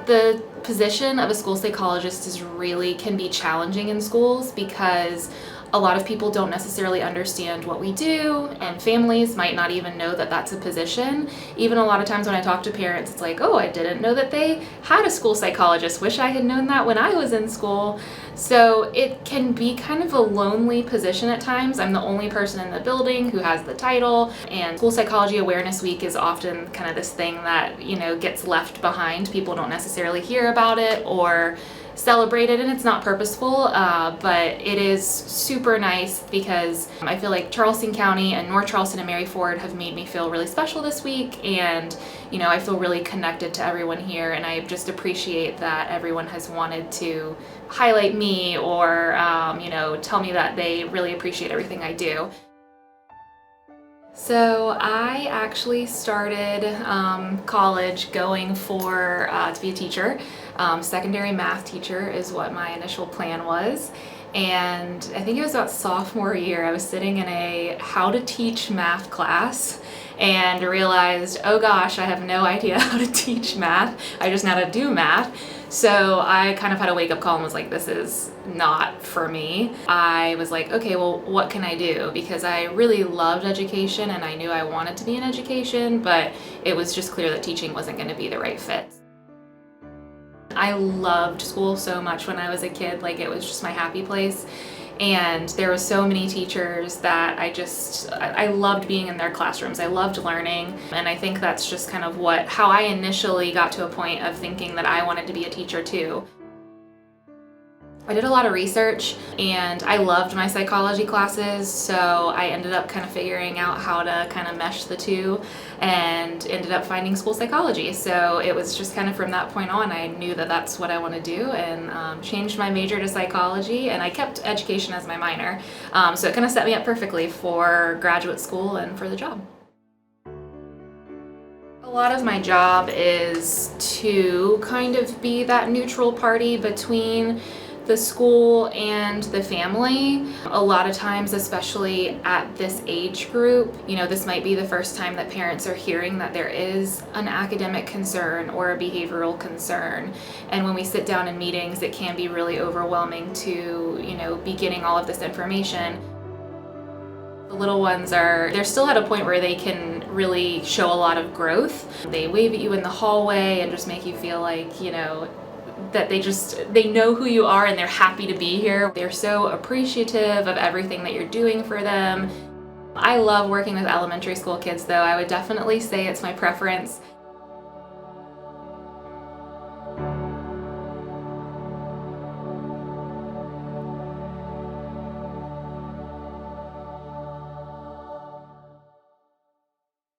The position of a school psychologist can be challenging in schools because a lot of people don't necessarily understand what we do, and families might not even know that that's a position. Even a lot of times when I talk to parents, it's like, oh, I didn't know that they had a school psychologist. Wish I had known that when I was in school. So it can be kind of a lonely position at times. I'm the only person in the building who has the title, and School Psychology Awareness Week is often kind of this thing that, gets left behind. People don't necessarily hear about it or celebrate it, and it's not purposeful, but it is super nice because I feel like Charleston County and North Charleston and Mary Ford have made me feel really special this week, and I feel really connected to everyone here, and I just appreciate that everyone has wanted to highlight me or tell me that they really appreciate everything I do. So I actually started college going for to be a teacher. Secondary math teacher is what my initial plan was. And I think it was about sophomore year, I was sitting in a how to teach math class and realized, oh gosh, I have no idea how to teach math. I just know how to do math. So I kind of had a wake-up call and was like, this is not for me. I was like, okay, well, what can I do? Because I really loved education and I knew I wanted to be in education, but it was just clear that teaching wasn't going to be the right fit. I loved school so much when I was a kid, like it was just my happy place. And there were so many teachers that I loved being in their classrooms. I loved learning. And I think that's just kind of how I initially got to a point of thinking that I wanted to be a teacher too. I did a lot of research and I loved my psychology classes, so I ended up kind of figuring out how to kind of mesh the two and ended up finding school psychology. So it was just kind of from that point on, I knew that that's what I want to do, and changed my major to psychology, and I kept education as my minor. So it kind of set me up perfectly for graduate school and for the job. A lot of my job is to kind of be that neutral party between the school and the family. A lot of times, especially at this age group, this might be the first time that parents are hearing that there is an academic concern or a behavioral concern. And when we sit down in meetings, it can be really overwhelming to, be getting all of this information. The little ones they're still at a point where they can really show a lot of growth. They wave at you in the hallway and just make you feel like, that they know who you are and they're happy to be here. They're so appreciative of everything that you're doing for them. I love working with elementary school kids though. I would definitely say it's my preference.